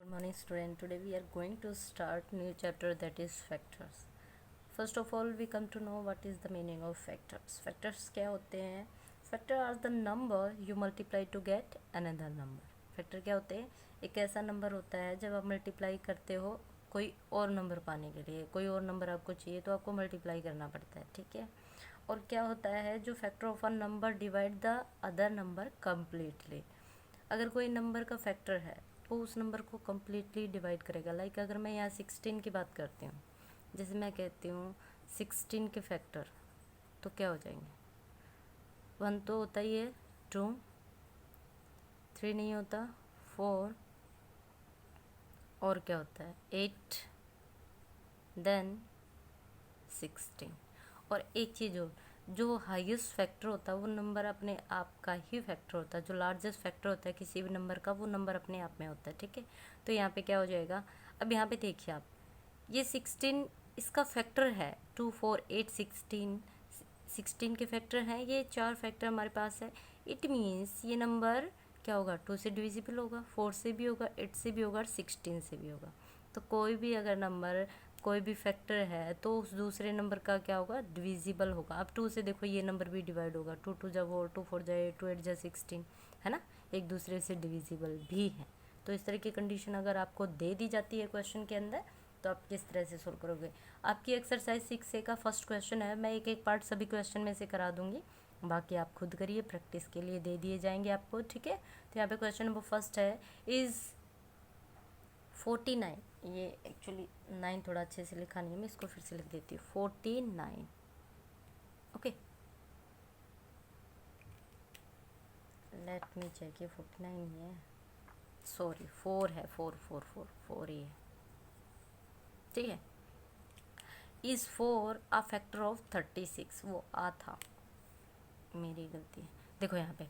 Morning student, today we are going to start new chapter, that is factors. First of all, we come to know what is the meaning of factors. Factors क्या होते हैं? Factor are the number you multiply to get another number. Factor क्या होते हैं? एक ऐसा number होता है जब आप मल्टीप्लाई करते हो कोई और नंबर पाने के लिए, कोई और नंबर आपको चाहिए तो आपको मल्टीप्लाई करना पड़ता है, ठीक है। और क्या होता है, जो factor of a number divide the other number completely. अगर कोई नंबर का फैक्टर है वो उस नंबर को कम्प्लीटली डिवाइड करेगा। लाइक अगर मैं यहाँ 16 की बात करती हूँ, जैसे मैं कहती हूँ 16 के फैक्टर, तो क्या हो जाएंगे? 1 तो होता ही है, 2, 3 नहीं होता, 4, और क्या होता है 8, देन 16। और एक चीज़ और, जो हाईएस्ट फैक्टर होता है वो नंबर अपने आप का ही फैक्टर होता है। जो लार्जेस्ट फैक्टर होता है किसी भी नंबर का, वो नंबर अपने आप में होता है, ठीक है। तो यहाँ पे क्या हो जाएगा, अब यहाँ पे देखिए आप, ये 16 इसका फैक्टर है, 2, 4, 8, 16 के फैक्टर हैं, ये 4 फैक्टर हमारे पास है। इट मीन्स ये नंबर क्या होगा, 2 से डिविजिबल होगा, 4 से भी होगा, 8 से भी होगा और 16 से भी होगा। तो कोई भी अगर नंबर, कोई भी फैक्टर है तो उस दूसरे नंबर का क्या होगा, डिविजिबल होगा। अब 2 से देखो ये नंबर भी डिवाइड होगा, 2 2 जा 4, 2 4 जा 8, 2 8 जा 16, है ना, एक दूसरे से डिविजिबल भी है। तो इस तरह की कंडीशन अगर आपको दे दी जाती है क्वेश्चन के अंदर, तो आप किस तरह से सोल्व करोगे। आपकी एक्सरसाइज 6A का फर्स्ट क्वेश्चन है, मैं एक एक पार्ट सभी क्वेश्चन में से करा दूंगी, बाकी आप खुद करिए, प्रैक्टिस के लिए दे दिए जाएंगे आपको, ठीक है। तो यहाँ पे क्वेश्चन नंबर फर्स्ट है, इज़ 49, ये एक्चुअली 9 थोड़ा अच्छे से लिखा नहीं है, मैं इसको फिर से लिख देती हूँ, 49, ओके। लेट मी चेक, ये 49 नहीं है, सॉरी 4 है, 4 ही है, ठीक है। इज़ 4 अ फैक्टर ऑफ 36, वो आ था, मेरी गलती है। देखो यहाँ पे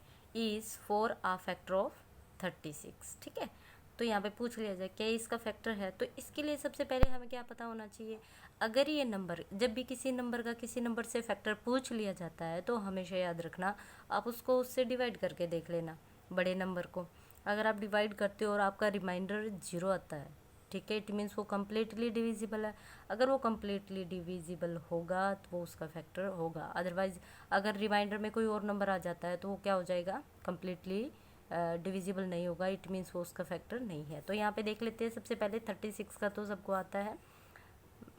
इज़ 4 अ फैक्टर ऑफ 36, ठीक है। तो यहाँ पे पूछ लिया जाए क्या इसका फैक्टर है, तो इसके लिए सबसे पहले हमें क्या पता होना चाहिए, अगर ये नंबर, जब भी किसी नंबर का किसी नंबर से फैक्टर पूछ लिया जाता है तो हमेशा याद रखना आप उसको उससे डिवाइड करके देख लेना, बड़े नंबर को। अगर आप डिवाइड करते हो और आपका रिमाइंडर 0 आता है, ठीक है, इट मीन्स वो कम्प्लीटली डिविजिबल है। अगर वो कम्प्लीटली डिविजिबल होगा तो वो उसका फैक्टर होगा। अदरवाइज अगर रिमाइंडर में कोई और नंबर आ जाता है तो वो क्या हो जाएगा, कम्प्लीटली डिविजिबल नहीं होगा, इट मीन्स वो उसका फैक्टर नहीं है। तो यहाँ पे देख लेते हैं, सबसे पहले 36 का तो सबको आता है,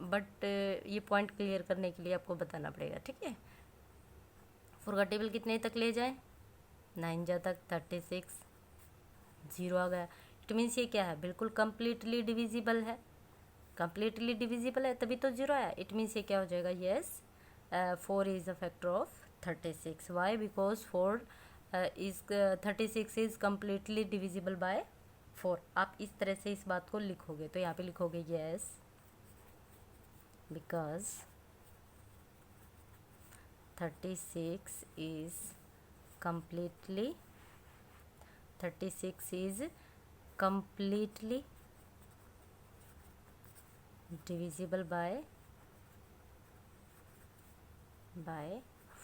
बट ये पॉइंट क्लियर करने के लिए आपको बताना पड़ेगा, ठीक है। 4 का टेबल कितने तक ले जाए, 9 जा तक, 36, 0 आ गया, इट मीन्स ये क्या है, बिल्कुल कम्प्लीटली डिविजिबल है। कम्प्लीटली डिविजिबल है तभी तो 0 आया, इट मीन्स ये क्या हो जाएगा, yes 4 is a factor of 36। Why, because 4 is 36 is completely divisible by 4। आप इस तरह से इस बात को लिखोगे, तो यहाँ पे लिखोगे yes because 36 is completely 36 is completely divisible by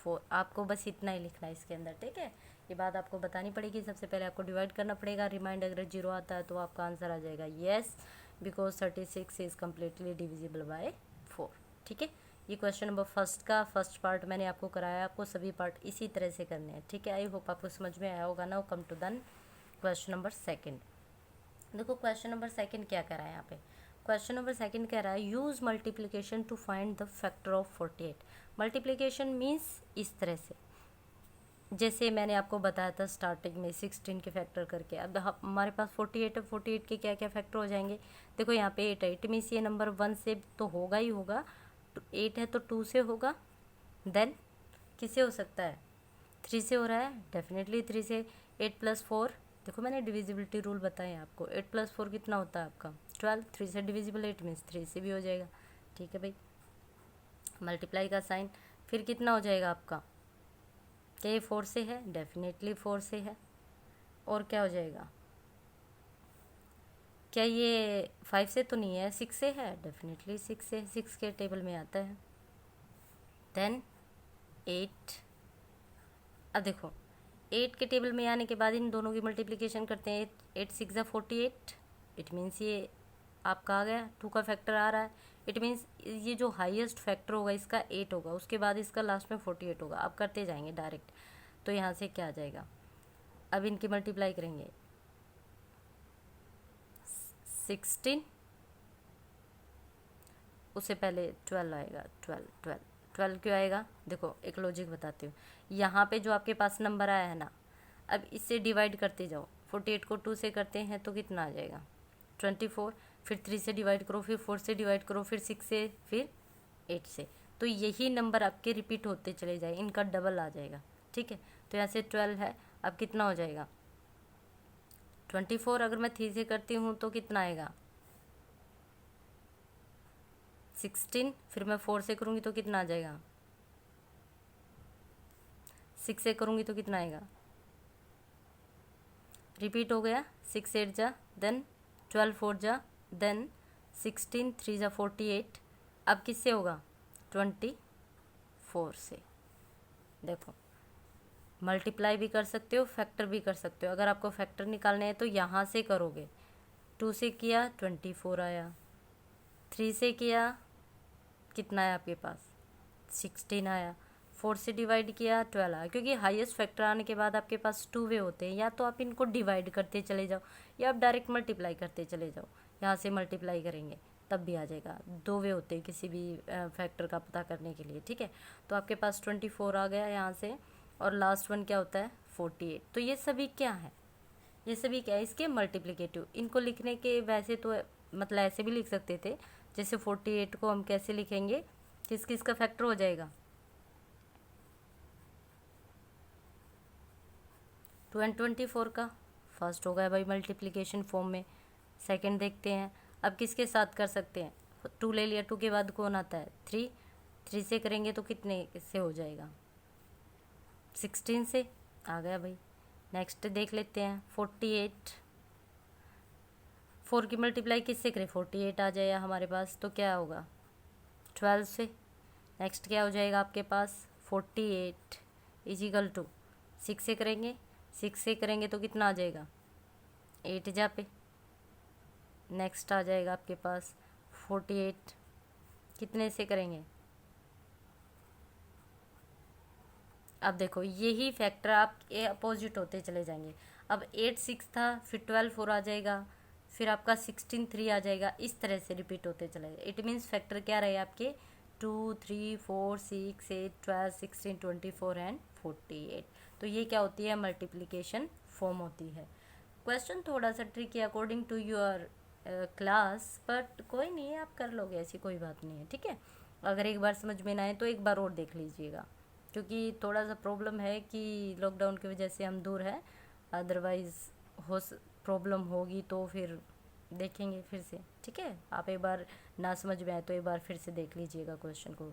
4। आपको बस इतना ही लिखना है इसके अंदर, ठीक है। ये बात आपको बतानी पड़ेगी, सबसे पहले आपको डिवाइड करना पड़ेगा, रिमाइंडर अगर 0 आता है तो आपका आंसर आ जाएगा yes because 36 is completely divisible by 4, ठीक है। ये क्वेश्चन नंबर फर्स्ट का फर्स्ट पार्ट मैंने आपको कराया, आपको सभी पार्ट इसी तरह से करने हैं, ठीक है। आई होप आपको समझ में आया होगा ना। Come to the question number second. देखो क्वेश्चन नंबर सेकेंड क्या कह रहा है यहाँ पे, क्वेश्चन नंबर सेकेंड कह रहा है use multiplication to find the factor of 48। Multiplication means इस तरह से, जैसे मैंने आपको बताया था स्टार्टिंग में 16 के फैक्टर करके। अब हमारे पास 48 है, 48 के क्या क्या फैक्टर हो जाएंगे, देखो यहाँ पे 8 है, इट मीन्स ये नंबर 1 से तो होगा ही होगा, 8 है तो 2 से होगा, देन किससे हो सकता है, 3 से हो रहा है, डेफिनेटली 3 से। 8 + 4, देखो मैंने डिविजिबिलिटी रूल बताया आपको, 8 + 4 कितना होता है आपका 12, 3 से डिविजिबल 8 मीन्स 3 से भी हो जाएगा, ठीक है भाई। मल्टीप्लाई का साइन, फिर कितना हो जाएगा आपका, क्या ये 4 से है, डेफिनेटली 4 से है, और क्या हो जाएगा, क्या ये 5 से तो नहीं है, 6 से है, डेफिनेटली 6 से, 6 के टेबल में आता है, देन 8। अब देखो 8 के टेबल में आने के बाद इन दोनों की मल्टीप्लिकेशन करते हैं, 8 6 = 48, इट मीन्स ये आपका आ गया, 2 का फैक्टर आ रहा है, इट मीन्स ये जो हाईएस्ट फैक्टर होगा इसका 8 होगा, उसके बाद इसका लास्ट में 48 होगा। आप करते जाएंगे डायरेक्ट, तो यहाँ से क्या आ जाएगा, अब इनकी मल्टीप्लाई करेंगे, 16, उससे पहले 12 आएगा, 12 क्यों आएगा, देखो एक लॉजिक बताती हूँ। यहाँ पे जो आपके पास नंबर आया है ना, अब इससे डिवाइड करते जाओ, 48 को 2 से करते हैं तो कितना आ जाएगा, 24, फिर 3 से डिवाइड करो, फिर 4 से डिवाइड करो, फिर 6 से, फिर 8 से, तो यही नंबर आपके रिपीट होते चले जाए, इनका डबल आ जाएगा, ठीक है। तो यहाँ से 12 है, अब कितना हो जाएगा 24, अगर मैं 3 से करती हूँ तो कितना आएगा 16, फिर मैं 4 से करूँगी तो कितना आ जाएगा, 6 से करूँगी तो कितना आएगा, रिपीट हो गया, 6 8 जा, देन 12 4 जा, देन 16 3 जा 48, अब किससे होगा 24 से। देखो मल्टीप्लाई भी कर सकते हो, फैक्टर भी कर सकते हो। अगर आपको फैक्टर निकालने हैं तो यहाँ से करोगे, 2 से किया 24 आया, 3 से किया कितना है आपके पास 16 आया, 4 से डिवाइड किया 12 आया, क्योंकि हाईएस्ट फैक्टर आने के बाद आपके पास 2 वे होते हैं, या तो आप इनको डिवाइड करते चले जाओ या आप डायरेक्ट मल्टीप्लाई करते चले जाओ। यहाँ से मल्टीप्लाई करेंगे तब भी आ जाएगा, 2 वे होते हैं किसी भी फैक्टर का पता करने के लिए, ठीक है। तो आपके पास 24 आ गया यहाँ से, और लास्ट वन क्या होता है 48। तो ये सभी क्या है, ये सभी क्या है, इसके मल्टीप्लिकेटिव। इनको लिखने के वैसे तो मतलब ऐसे भी लिख सकते थे, जैसे 48 को हम कैसे लिखेंगे, किस किस का फैक्टर हो जाएगा 2 and 24 का, फर्स्ट हो गया भाई मल्टीप्लिकेशन फॉर्म में। सेकंड देखते हैं, अब किसके साथ कर सकते हैं, 2 ले लिया, 2 के बाद कौन आता है 3, 3 से करेंगे तो कितने से हो जाएगा 16 से, आ गया भाई। नेक्स्ट देख लेते हैं 48, 4 की मल्टीप्लाई किससे करें, 48 आ जाएगा हमारे पास, तो क्या होगा 12 से। नेक्स्ट क्या हो जाएगा आपके पास 48 इजिकल टू 6 से करेंगे, 6 से करेंगे तो कितना आ जाएगा 8 जा पे। नेक्स्ट आ जाएगा आपके पास 48 कितने से करेंगे, अब देखो यही फैक्टर आप अपोजिट होते चले जाएंगे। अब 8 6 था, फिर 12 4 आ जाएगा, फिर आपका 16 3 आ जाएगा, इस तरह से रिपीट होते चलेगा। इट मीन्स फैक्टर क्या रहे आपके 2 3 4 6 8 12 16 24 एंड 48। तो ये क्या होती है मल्टीप्लिकेशन फॉर्म होती है। क्वेश्चन थोड़ा सा tricky according to your class, but कोई नहीं है, आप कर लोगे, ऐसी कोई बात नहीं है, ठीक है। अगर एक बार समझ में ना आए तो एक बार और देख लीजिएगा, क्योंकि थोड़ा सा प्रॉब्लम है कि लॉकडाउन की वजह से हम दूर हैं, अदरवाइज़ हो प्रॉब्लम होगी तो फिर देखेंगे फिर से, ठीक है। आप एक बार ना समझ में आए तो एक बार फिर से देख लीजिएगा क्वेश्चन को।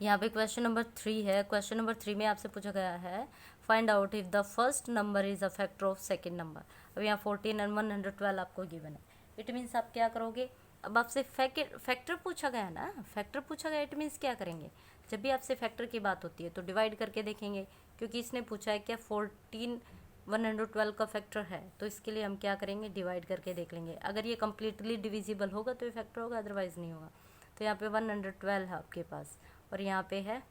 यहाँ पे क्वेश्चन नंबर 3 है। क्वेश्चन नंबर 3 में आपसे पूछा गया है find out if the first number is a factor of second number. अब यहाँ 14 एंड 112 आपको गिवन है। इट मीन्स आप क्या करोगे, अब आपसे फैक्टर पूछा गया ना, फैक्टर पूछा गया, इट मीन्स क्या करेंगे, जब भी आपसे फैक्टर की बात होती है तो डिवाइड करके देखेंगे, क्योंकि इसने पूछा है क्या 14 112 का फैक्टर है, तो इसके लिए हम क्या करेंगे डिवाइड करके देख लेंगे। अगर ये कम्प्लीटली डिविजिबल होगा तो ये फैक्टर होगा, अदरवाइज़ नहीं होगा। तो यहाँ पे 112 है आपके पास और यहाँ पे है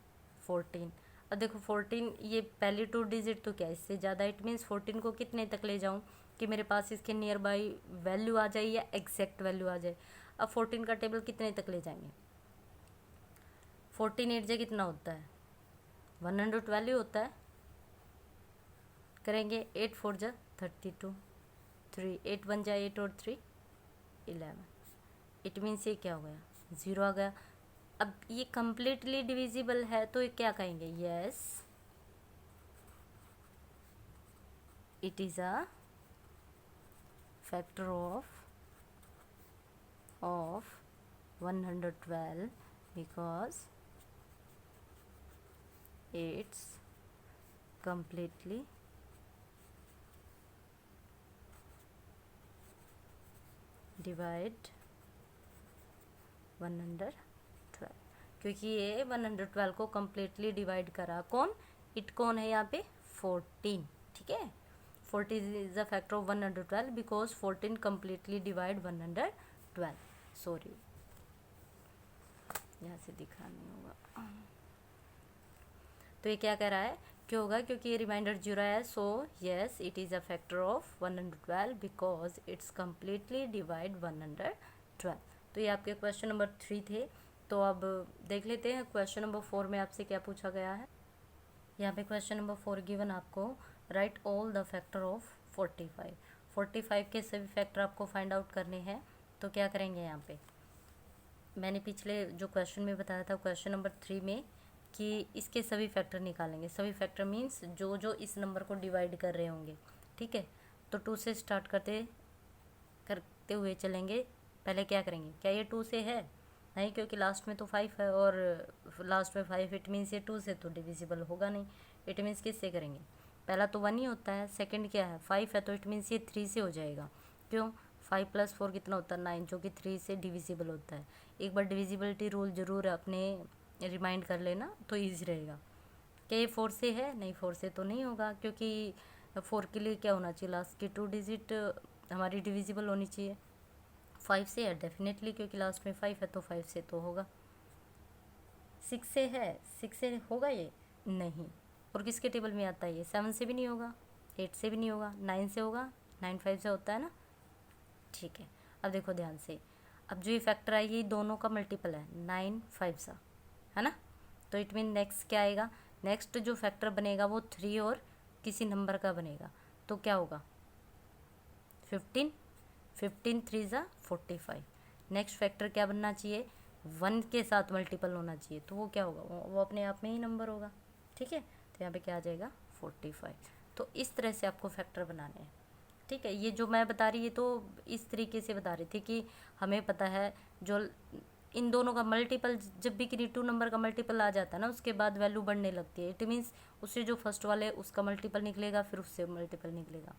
14। अब देखो 14 ये पहली 2 डिजिट तो क्या इससे ज़्यादा, इट मीन्स 14 को कितने तक ले जाऊँ कि मेरे पास इसके नियर बाई वैल्यू आ जाए या एग्जैक्ट वैल्यू आ जाए। अब 14 का टेबल कितने तक ले जाएंगे, 14 8 जा कितना होता है 112 होता है, करेंगे 8 4 जा 32, 3 8 1 जा 8 और 3 11। इट मीन्स ये क्या हो गया 0 आ गया। अब ये कम्प्लीटली डिविजिबल है तो ये क्या कहेंगे, yes it is a factor of 112 because it's completely divide 112, क्योंकि ये 112 को कम्प्लीटली डिवाइड करा, कौन इट कौन है यहाँ पे 14, ठीक है 14 is a factor of 112 because 14 completely divide 112. Sorry, यहाँ से दिखा नहीं होगा. तो ये क्या कह रहा है, क्यों होगा, क्योंकि ये रिमाइंडर 0 है. So yes, it is a factor of 112 because it's completely divide 112. तो ये आपके क्वेश्चन नंबर 3 थे. तो अब देख लेते हैं क्वेश्चन नंबर 4 में आपसे क्या पूछा गया है. यहाँ पे क्वेश्चन नंबर 4 गिवन आपको, right all the factor of 45. 45 के सभी फैक्टर आपको फाइंड आउट करने हैं. तो क्या करेंगे यहाँ पे, मैंने पिछले जो क्वेश्चन में बताया था क्वेश्चन नंबर 3 में कि इसके सभी फैक्टर निकालेंगे. सभी फैक्टर मीन्स जो जो इस नंबर को डिवाइड कर रहे होंगे. ठीक है, तो 2 से स्टार्ट करते हुए चलेंगे. पहले क्या करेंगे, क्या ये 2 से है, नहीं, क्योंकि लास्ट में तो 5 है और लास्ट में 5, इट मीन्स ये 2 से तो डिविजिबल होगा नहीं. इट मीन्स किससे करेंगे, पहला तो 1 ही होता है, सेकंड क्या है 5 है, तो इट मीन्स ये 3 से हो जाएगा. क्यों, 5 + 4 कितना होता है 9, जो कि 3 से डिविजिबल होता है. एक बार डिविजिबिलिटी रूल ज़रूर अपने रिमाइंड कर लेना तो ईजी रहेगा. क्या ये 4 से है, नहीं 4 से तो नहीं होगा, क्योंकि 4 के लिए क्या होना चाहिए, लास्ट की 2 डिजिट हमारी डिविजिबल होनी चाहिए. 5 से है डेफिनेटली, क्योंकि लास्ट में 5 है तो 5 से तो होगा. 6 से है, 6 से होगा ये नहीं, और किसके टेबल में आता है ये, 7 से भी नहीं होगा, 8 से भी नहीं होगा, 9 से होगा, 9 5 से होता है ना. ठीक है, अब देखो ध्यान से, अब जो ये फैक्टर है ये दोनों का मल्टीपल है, 9 5 सा है ना. तो इट मीन नेक्स्ट क्या आएगा, नेक्स्ट जो फैक्टर बनेगा वो 3 और किसी नंबर का बनेगा. तो क्या होगा 15, 15 3 ज़ा 45. नेक्स्ट फैक्टर क्या बनना चाहिए, 1 के साथ मल्टीपल होना चाहिए. तो वो क्या होगा, वो अपने आप में ही नंबर होगा. ठीक है, तो यहाँ पे क्या आ जाएगा 45. तो इस तरह से आपको फैक्टर बनाने हैं. ठीक है, ये जो मैं बता रही है तो इस तरीके से बता रही थी कि हमें पता है जो इन दोनों का मल्टीपल, जब भी किसी 2 नंबर का मल्टीपल आ जाता है ना उसके बाद वैल्यू बढ़ने लगती है. इट मीन्स उससे जो फर्स्ट वाले उसका मल्टीपल निकलेगा, फिर उससे मल्टीपल निकलेगा.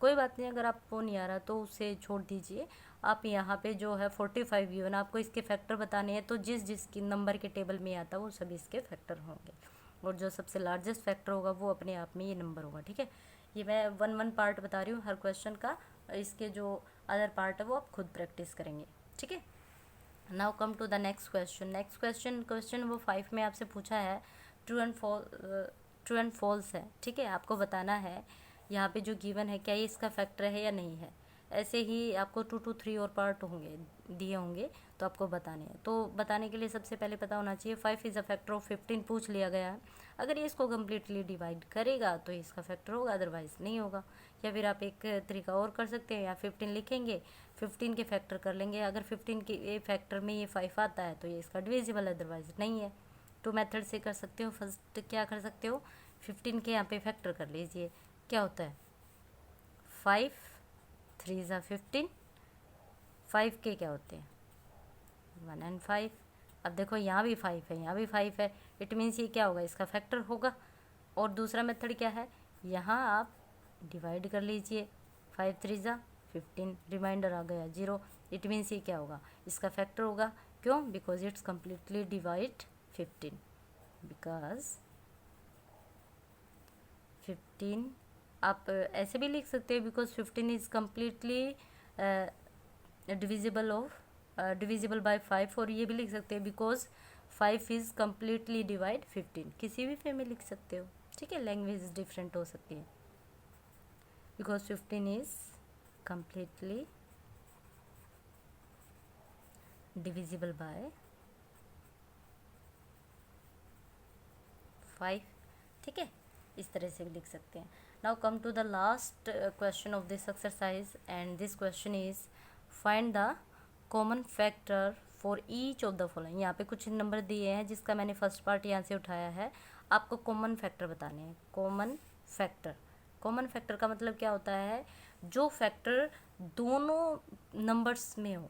कोई बात नहीं, अगर आपको नहीं आ रहा तो उसे छोड़ दीजिए. आप यहाँ पे जो है 45 गिवन, आपको इसके फैक्टर बताने हैं, तो जिस जिस की नंबर के टेबल में आता है वो सभी इसके फैक्टर होंगे, और जो सबसे लार्जेस्ट फैक्टर होगा वो अपने आप में ये नंबर होगा. ठीक है, ये मैं 1 पार्ट बता रही हूँ हर क्वेश्चन का. इसके जो अदर पार्ट है वो आप खुद प्रैक्टिस करेंगे. ठीक है, now come to the next question. Next question number 5 में आपसे पूछा है ट्रू एंड फॉल्स है. ठीक है, आपको बताना है यहाँ पे जो गिवन है क्या ये इसका फैक्टर है या नहीं है. ऐसे ही आपको 2 to 3 और पार्ट होंगे दिए होंगे, तो आपको बताने हैं. तो बताने के लिए सबसे पहले पता होना चाहिए 5 इज़ अ फैक्टर ऑफ 15 पूछ लिया गया है. अगर ये इसको कम्प्लीटली डिवाइड करेगा तो ये इसका फैक्टर होगा, अदरवाइज़ नहीं होगा. या फिर आप एक तरीका और कर सकते हैं, या 15 लिखेंगे, 15 के फैक्टर कर लेंगे. अगर 15 के फैक्टर में ये 5 आता है तो ये इसका डिविजिबल, अदरवाइज नहीं है. तो मेथड से कर सकते हो. फर्स्ट क्या कर सकते हो, 15 के यहाँ पे फैक्टर कर लीजिए. क्या होता है 5 3 ज़ा 15, 5 के क्या होते हैं 1 and 5. अब देखो यहाँ भी 5 है, यहाँ भी 5 है, इट मीन्स ये क्या होगा, इसका फैक्टर होगा. और दूसरा मेथड क्या है, यहाँ आप डिवाइड कर लीजिए, 5 3 ज़ा 15, रिमाइंडर आ गया 0. इट मीन्स ये क्या होगा, इसका फैक्टर होगा. क्यों, because it's completely divide 15. Because 15 आप ऐसे भी लिख सकते हैं, because 15 is completely divisible bye 5. और ये भी लिख सकते हैं बिकॉज 5 इज़ कम्प्लीटली डिवाइड 15. किसी भी वे में लिख सकते हो. ठीक है, लैंग्वेज डिफरेंट हो सकती है. Because 15 is completely divisible bye 5. ठीक है, इस तरह से भी लिख सकते हैं. Now come to the last question of this exercise, and this question is find the common factor for each of the following. यहाँ पे कुछ नंबर दिए हैं जिसका मैंने फर्स्ट पार्ट यहाँ से उठाया है. आपको कॉमन फैक्टर बताने हैं. कॉमन फैक्टर का मतलब क्या होता है, जो फैक्टर दोनों नंबर्स में हो.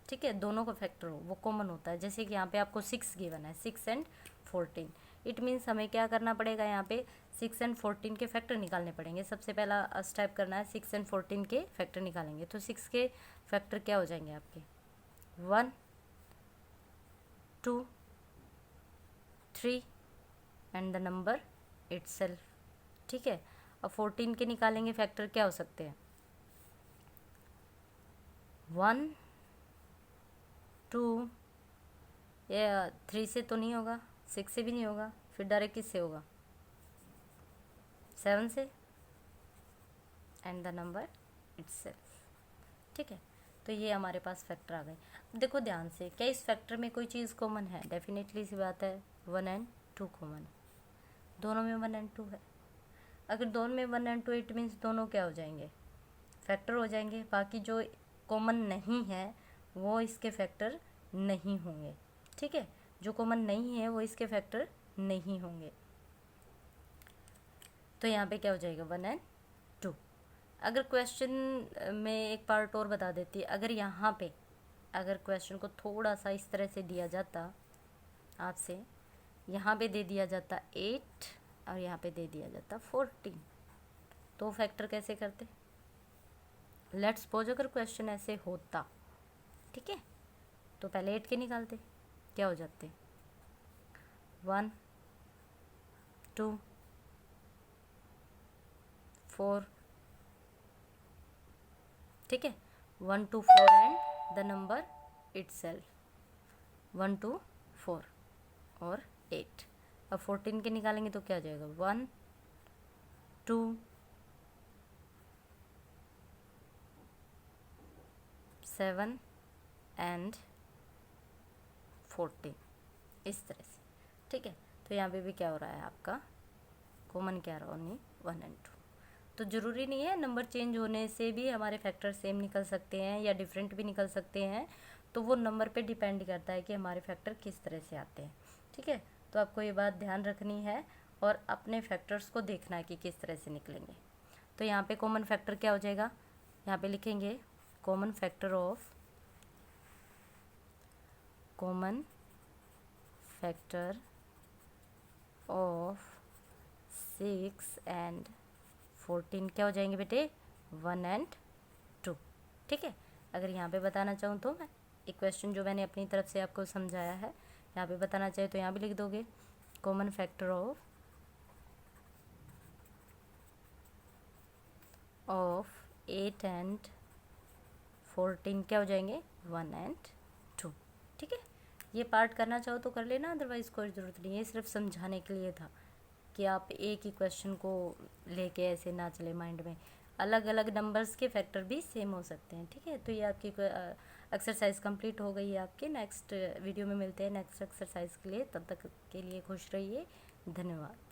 ठीक है, दोनों का फैक्टर हो वो कॉमन होता है. जैसे कि यहाँ पे आपको 6 गिवन है, 6 and 14. इट मीन्स हमें क्या करना पड़ेगा, यहाँ पे 6 and 14 के फैक्टर निकालने पड़ेंगे. सबसे पहला स्टेप करना है, 6 and 14 के फैक्टर निकालेंगे. तो 6 के फैक्टर क्या हो जाएंगे आपके, 1 2 3 एंड द नंबर इटसेल्फ. ठीक है, अब 14 के निकालेंगे फैक्टर, क्या हो सकते हैं? 1 2, या 3 से तो नहीं होगा, 6 से भी नहीं होगा, फिर डायरेक्ट किससे होगा? 7 से, एंड द नंबर इटसेल्फ। ठीक है, तो ये हमारे पास फैक्टर आ गए। देखो ध्यान से, क्या इस फैक्टर में कोई चीज़ कॉमन है? डेफिनेटली सी बात है, 1 एंड 2 कॉमन है, दोनों में 1 एंड 2 है। अगर दोनों में 1 एंड 2, इट मीन्स दोनों क्या हो जाएंगे? फैक्टर हो जाएंगे। बाकी जो कॉमन नहीं है वो इसके फैक्टर नहीं होंगे। ठीक है, जो कॉमन नहीं है वो इसके फैक्टर नहीं होंगे। तो यहाँ पे क्या हो जाएगा? 1 एंड 2। अगर क्वेश्चन में एक पार्ट और बता देती, अगर यहाँ पे अगर क्वेश्चन को थोड़ा सा इस तरह से दिया जाता आपसे, यहाँ पे दे दिया जाता 8 और यहाँ पे दे दिया जाता 14, तो फैक्टर कैसे करते? लेट्स सपोज अगर क्वेश्चन ऐसे होता, ठीक है, तो पहले 8 के निकालते, क्या हो जाते? 1 2 4, ठीक है, 1 2 4 एंड द नंबर इटसेल्फ, 1 2 4 और 8। अब 14 के निकालेंगे तो क्या हो जाएगा? 1 2 7 एंड 14, इस तरह से। ठीक है, तो यहाँ पे भी क्या हो रहा है आपका? कॉमन क्या रहा? Only 1 and 2। तो ज़रूरी नहीं है, नंबर चेंज होने से भी हमारे फैक्टर सेम निकल सकते हैं या डिफरेंट भी निकल सकते हैं। तो वो नंबर पे डिपेंड करता है कि हमारे फैक्टर किस तरह से आते हैं। ठीक है, तो आपको ये बात ध्यान रखनी है और अपने फैक्टर्स को देखना है कि किस तरह से निकलेंगे। तो यहाँ पे कॉमन फैक्टर क्या हो जाएगा? यहाँ पे लिखेंगे कॉमन फैक्टर ऑफ 6 एंड 14 क्या हो जाएंगे बेटे? 1 एंड 2। ठीक है, अगर यहाँ पे बताना चाहूँ तो मैं एक क्वेश्चन जो मैंने अपनी तरफ से आपको समझाया है, यहाँ पे बताना चाहे तो यहाँ भी लिख दोगे कॉमन फैक्टर ऑफ 8 एंड 14 क्या हो जाएंगे? 1 एंड 2। ठीक है, ये पार्ट करना चाहो तो कर लेना, अदरवाइज़ कोई ज़रूरत नहीं है, सिर्फ समझाने के लिए था कि आप एक ही क्वेश्चन को लेके ऐसे ना चले माइंड में। अलग अलग नंबर्स के फैक्टर भी सेम हो सकते हैं। ठीक है, तो ये आपकी एक्सरसाइज कंप्लीट हो गई है आपकी। नेक्स्ट वीडियो में मिलते हैं नेक्स्ट एक्सरसाइज के लिए, तब तक के लिए खुश रहिए। धन्यवाद।